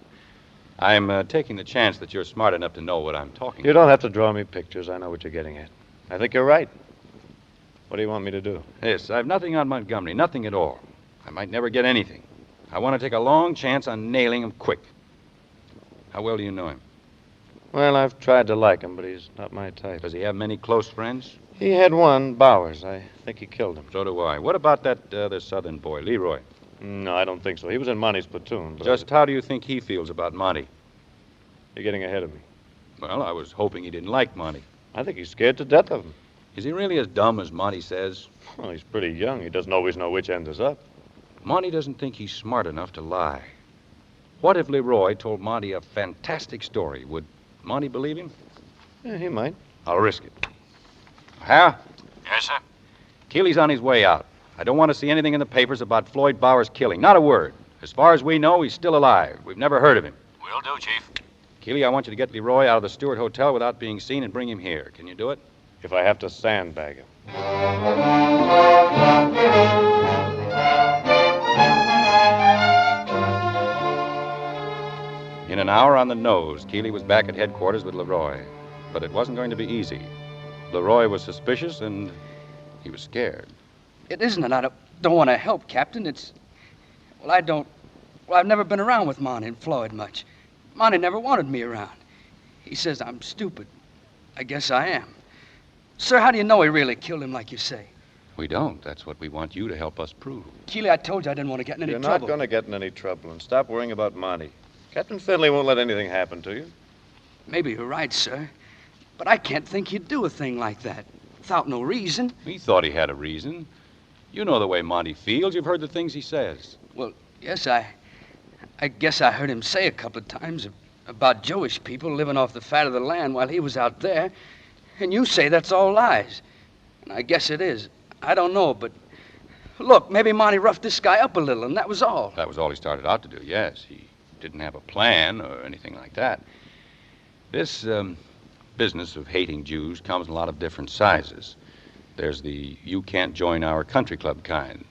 I'm taking the chance that you're smart enough to know what I'm talking You about. don't have to draw me pictures. I know what you're getting at. I think you're right. What do you want me to do? Yes, I've nothing on Montgomery, nothing at all. I might never get anything. I want to take a long chance on nailing him quick. How well do you know him? Well, I've tried to like him, but he's not my type. Does he have many close friends? He had one, Bowers. I think he killed him. So do I. What about that other southern boy, Leroy? No, I don't think so. He was in Monty's platoon. But Just how do you think he feels about Monty? You're getting ahead of me. Well, I was hoping he didn't like Monty. I think he's scared to death of him. Is he really as dumb as Monty says? Well, he's pretty young. He doesn't always know which end is up. Monty doesn't think he's smart enough to lie. What if Leroy told Monty a fantastic story? Would Monty believe him? Yeah, he might. I'll risk it. Hal? Yes, sir? Keeley's on his way out. I don't want to see anything in the papers about Floyd Bowers' killing. Not a word. As far as we know, he's still alive. We've never heard of him. Will do, Chief. Keeley, I want you to get Leroy out of the Stewart Hotel without being seen and bring him here. Can you do it? If I have to sandbag him. In an hour on the nose, Keeley was back at headquarters with Leroy. But it wasn't going to be easy. Leroy was suspicious, and he was scared. It isn't that I don't want to help, Captain. It's... Well, I've never been around with Monty and Floyd much. Monty never wanted me around. He says I'm stupid. I guess I am. Sir, how do you know he really killed him like you say? We don't. That's what we want you to help us prove. Keeley, I told you I didn't want to get in any You're trouble. not going to get in any trouble, and stop worrying about Monty. Captain Finley won't let anything happen to you. Maybe you're right, sir. But I can't think he'd do a thing like that without no reason. We thought he had a reason. You know the way Monty feels. You've heard the things he says. Well, yes, I guess I heard him say a couple of times about Jewish people living off the fat of the land while he was out there. And you say that's all lies. And I guess it is. I don't know, but look, maybe Monty roughed this guy up a little, and that was all. That was all he started out to do, yes. He didn't have a plan or anything like that. This business of hating Jews comes in a lot of different sizes. There's the you can't join our country club kind,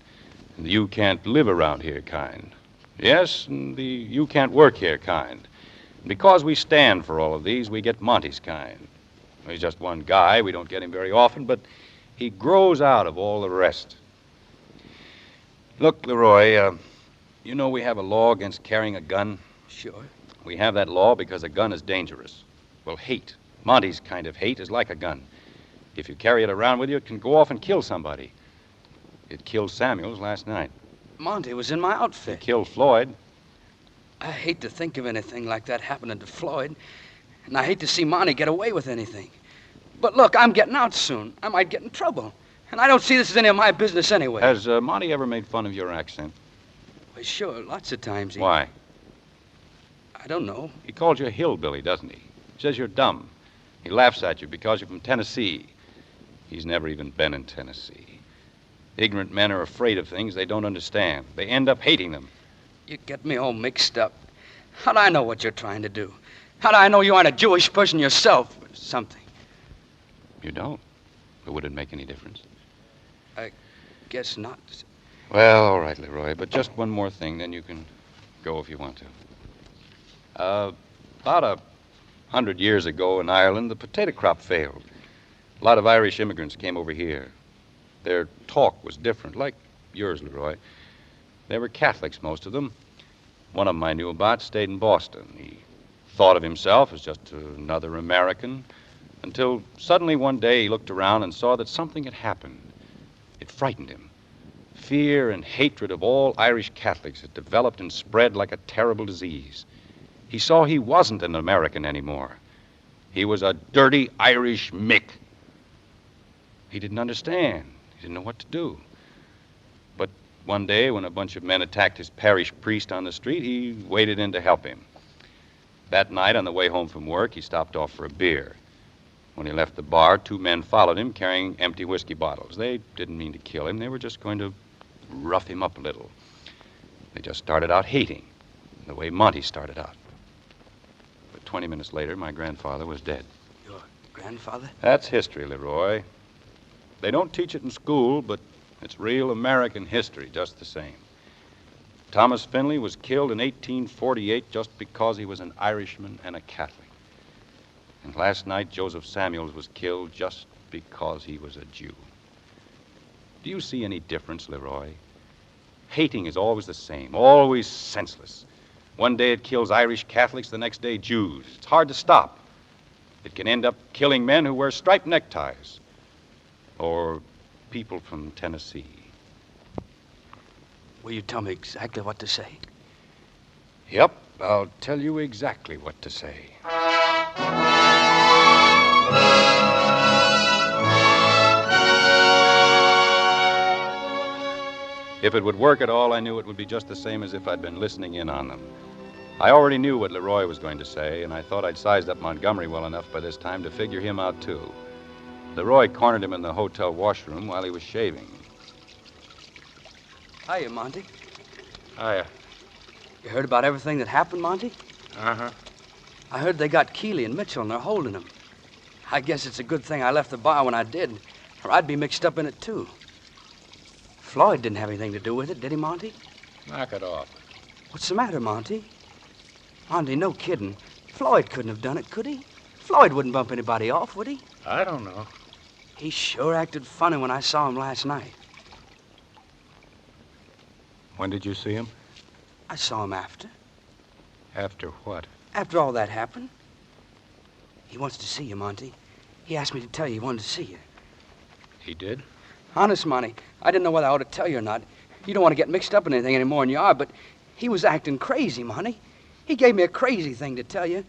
and the you can't live around here kind. Yes, and the you can't work here kind. And because we stand for all of these, we get Monty's kind. He's just one guy. We don't get him very often, but he grows out of all the rest. Look, Leroy, you know we have a law against carrying a gun? Sure. We have that law because a gun is dangerous. Well, hate, Monty's kind of hate, is like a gun. If you carry it around with you, it can go off and kill somebody. It killed Samuels last night. Monty was in my outfit. It killed Floyd. I hate to think of anything like that happening to Floyd. And I hate to see Monty get away with anything. But look, I'm getting out soon. I might get in trouble. And I don't see this as any of my business anyway. Has Monty ever made fun of your accent? Well, sure, lots of times. Why? I don't know. He calls you a hillbilly, doesn't he? He says you're dumb. He laughs at you because you're from Tennessee. He's never even been in Tennessee. Ignorant men are afraid of things they don't understand. They end up hating them. You get me all mixed up. How do I know what you're trying to do? How do I know you aren't a Jewish person yourself or something? You don't? But would it make any difference? I guess not. Well, all right, Leroy, but just one more thing, then you can go if you want to. About 100 years ago in Ireland, the potato crop failed. A lot of Irish immigrants came over here. Their talk was different, like yours, Leroy. They were Catholics, most of them. One of them I knew about stayed in Boston. He thought of himself as just another American, until suddenly one day he looked around and saw that something had happened. It frightened him. Fear and hatred of all Irish Catholics had developed and spread like a terrible disease. He saw he wasn't an American anymore. He was a dirty Irish Mick. He didn't understand. He didn't know what to do. But one day, when a bunch of men attacked his parish priest on the street, he waded in to help him. That night, on the way home from work, he stopped off for a beer. When he left the bar, 2 men followed him carrying empty whiskey bottles. They didn't mean to kill him. They were just going to rough him up a little. They just started out hating, the way Monty started out. But 20 minutes later, my grandfather was dead. Your grandfather? That's history, Leroy. They don't teach it in school, but it's real American history just the same. Thomas Finley was killed in 1848 just because he was an Irishman and a Catholic. And last night, Joseph Samuels was killed just because he was a Jew. Do you see any difference, Leroy? Hating is always the same, always senseless. One day it kills Irish Catholics, the next day Jews. It's hard to stop. It can end up killing men who wear striped neckties. Or people from Tennessee. Will you tell me exactly what to say? Yep, I'll tell you exactly what to say. If it would work at all, I knew it would be just the same as if I'd been listening in on them. I already knew what Leroy was going to say, and I thought I'd sized up Montgomery well enough by this time to figure him out, too. Leroy cornered him in the hotel washroom while he was shaving. Hiya, Monty. Hiya. You heard about everything that happened, Monty? Uh-huh. I heard they got Keeley and Mitchell and they're holding them. I guess it's a good thing I left the bar when I did, or I'd be mixed up in it, too. Floyd didn't have anything to do with it, did he, Monty? Knock it off. What's the matter, Monty? Monty, no kidding. Floyd couldn't have done it, could he? Floyd wouldn't bump anybody off, would he? I don't know. He sure acted funny when I saw him last night. When did you see him? I saw him after. After what? After all that happened. He wants to see you, Monty. He asked me to tell you he wanted to see you. He did? Honest, Monty, I didn't know whether I ought to tell you or not. You don't want to get mixed up in anything anymore than you are, but he was acting crazy, Monty. He gave me a crazy thing to tell you.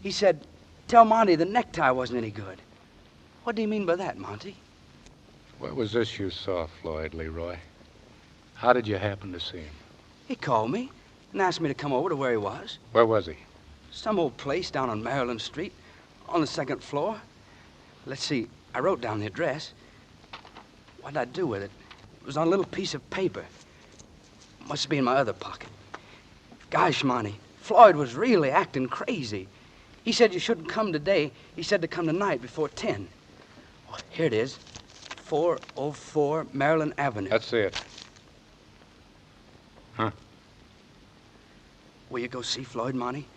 He said, tell Monty the necktie wasn't any good. What do you mean by that, Monty? What was this you saw, Floyd, Leroy? How did you happen to see him? He called me and asked me to come over to where he was. Where was he? Some old place down on Maryland Street, on the second floor. Let's see, I wrote down the address. What did I do with it? It was on a little piece of paper. Must be in my other pocket. Gosh, Monty, Floyd was really acting crazy. He said you shouldn't come today. He said to come tonight before 10. Well, here it is. 404 Maryland Avenue. That's it. Huh? Will you go see Floyd, Monty?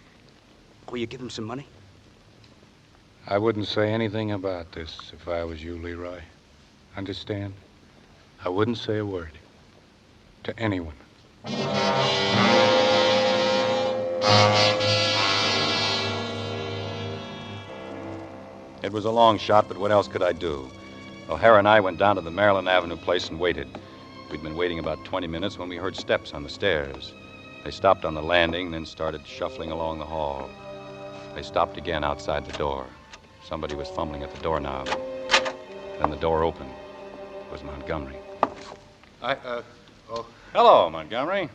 Will you give him some money? I wouldn't say anything about this if I was you, Leroy. Understand? I wouldn't say a word. To anyone. It was a long shot, but what else could I do? O'Hara and I went down to the Maryland Avenue place and waited. We'd been waiting about 20 minutes when we heard steps on the stairs. They stopped on the landing, then started shuffling along the hall. They stopped again outside the door. Somebody was fumbling at the doorknob. Then the door opened. It was Montgomery. Hello, Montgomery.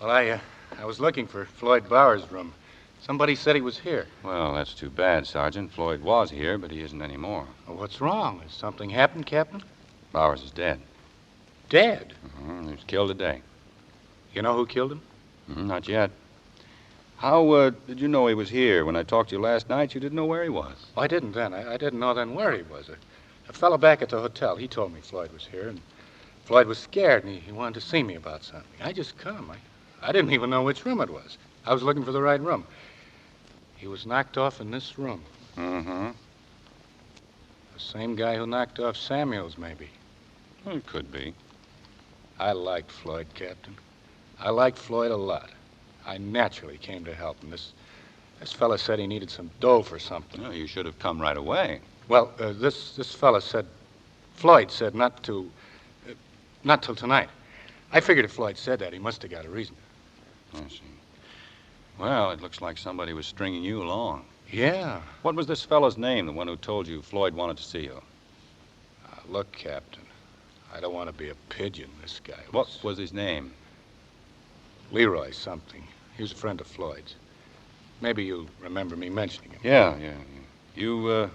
Well, I was looking for Floyd Bauer's room. Somebody said he was here. Well, that's too bad, Sergeant. Floyd was here, but he isn't anymore. Well, what's wrong? Has something happened, Captain? Bowers is dead. Dead? He was killed today. You know who killed him? Not yet. How did you know he was here? When I talked to you last night, you didn't know where he was. Oh, I didn't then. I didn't know then where he was. A fellow back at the hotel, he told me Floyd was here, and Floyd was scared, and he wanted to see me about something. I just come. I didn't even know which room it was. I was looking for the right room. He was knocked off in this room. Mm-hmm. The same guy who knocked off Samuels, maybe. Well, it could be. I liked Floyd, Captain. I liked Floyd a lot. I naturally came to help him. This fella said he needed some dough for something. Well, you should have come right away. Well, this fella said, Floyd said not till tonight. I figured if Floyd said that, he must have got a reason. I see. Well, it looks like somebody was stringing you along. Yeah. What was this fellow's name, the one who told you Floyd wanted to see you? Look, Captain, I don't want to be a pigeon, this guy. What was his name? Leroy something. He was a friend of Floyd's. Maybe you remember me mentioning him. Yeah. You,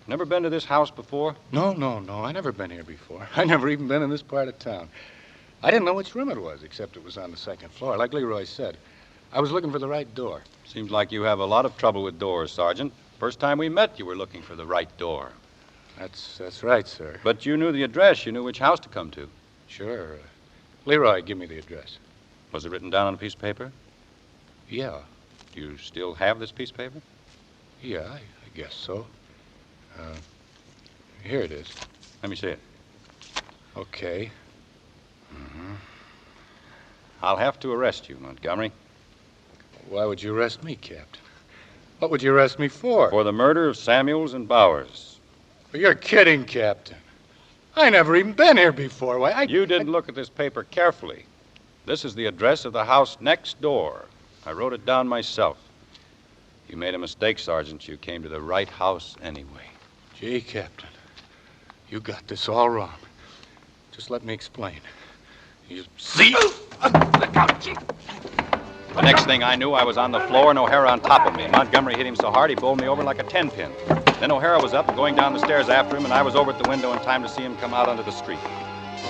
never been to this house before? No. I never been here before. I never even been in this part of town. I didn't know which room it was, except it was on the second floor. Like Leroy said, I was looking for the right door. Seems like you have a lot of trouble with doors, Sergeant. First time we met, you were looking for the right door. That's right, sir. But you knew the address. You knew which house to come to. Sure. Leroy, give me the address. Was it written down on a piece of paper? Yeah. Do you still have this piece of paper? Yeah, I guess so. Here it is. Let me see it. Okay. I'll have to arrest you, Montgomery. Why would you arrest me, Captain? What would you arrest me for? For the murder of Samuels and Bowers. You're kidding, Captain. I never even been here before. Why, You didn't look at this paper carefully. This is the address of the house next door. I wrote it down myself. You made a mistake, Sergeant. You came to the right house anyway. Gee, Captain, you got this all wrong. Just let me explain. You see? Look out, Chief. The next thing I knew, I was on the floor and O'Hara on top of me. Montgomery hit him so hard he bowled me over like a 10-pin. Then O'Hara was up, going down the stairs after him, and I was over at the window in time to see him come out onto the street.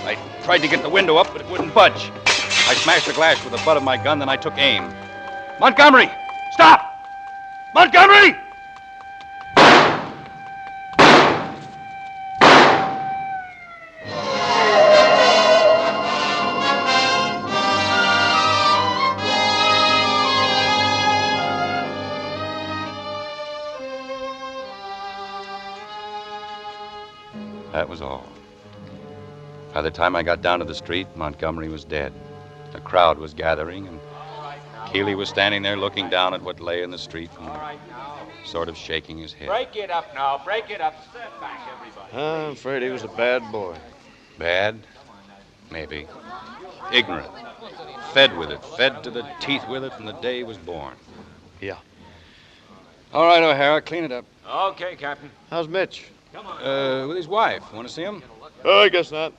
I tried to get the window up, but it wouldn't budge. I smashed the glass with the butt of my gun, then I took aim. Montgomery! Stop! Montgomery! That was all. By the time I got down to the street, Montgomery was dead. A crowd was gathering, and Keeley was standing there looking down at what lay in the street and sort of shaking his head. Break it up now. Break it up. Step back, everybody. I'm afraid he was a bad boy. Bad? Maybe. Ignorant. Fed with it. Fed to the teeth with it from the day he was born. Yeah. All right, O'Hara, clean it up. Okay, Captain. How's Mitch? With his wife. Want to see him? Oh, I guess not.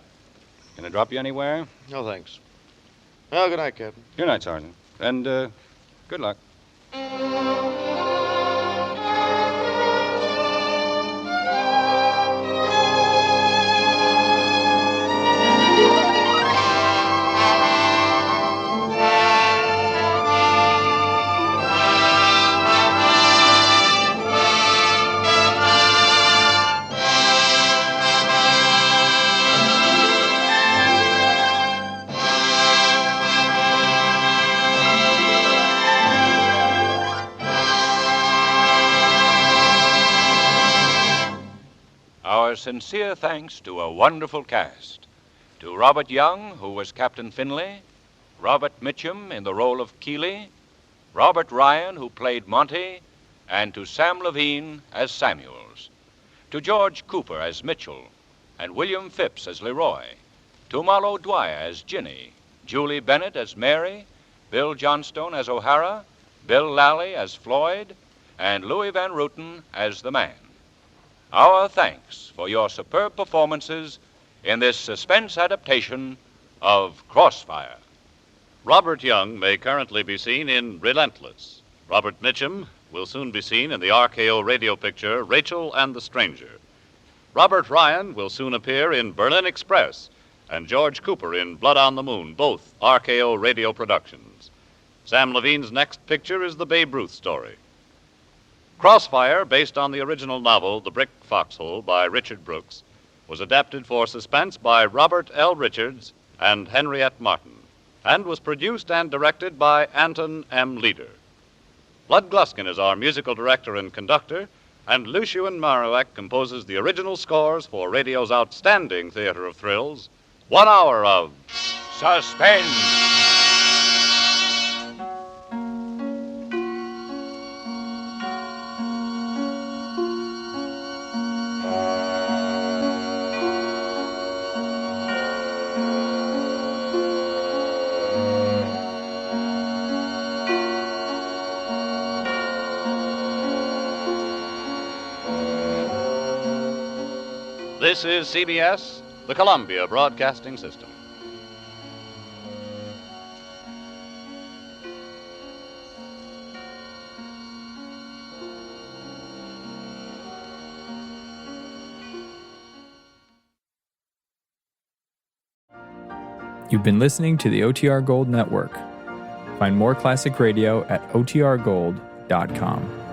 Gonna drop you anywhere? No, thanks. Well, good night, Captain. Good night, Sergeant. And, good luck. Our sincere thanks to a wonderful cast. To Robert Young, who was Captain Finley, Robert Mitchum in the role of Keeley, Robert Ryan, who played Monty, and to Sam Levine as Samuels. To George Cooper as Mitchell, and William Phipps as Leroy. To Marlo Dwyer as Ginny, Julie Bennett as Mary, Bill Johnstone as O'Hara, Bill Lally as Floyd, and Louis Van Rooten as the man. Our thanks for your superb performances in this suspense adaptation of Crossfire. Robert Young may currently be seen in Relentless. Robert Mitchum will soon be seen in the RKO radio picture Rachel and the Stranger. Robert Ryan will soon appear in Berlin Express, and George Cooper in Blood on the Moon, both RKO radio productions. Sam Levine's next picture is the Babe Ruth story. Crossfire, based on the original novel The Brick Foxhole by Richard Brooks, was adapted for suspense by Robert L. Richards and Henriette Martin, and was produced and directed by Anton M. Leader. Bud Gluskin is our musical director and conductor, and Lucian Marowek composes the original scores for radio's outstanding theater of thrills, 1 hour of Suspense. This is CBS, the Columbia Broadcasting System. You've been listening to the OTR Gold Network. Find more classic radio at otrgold.com.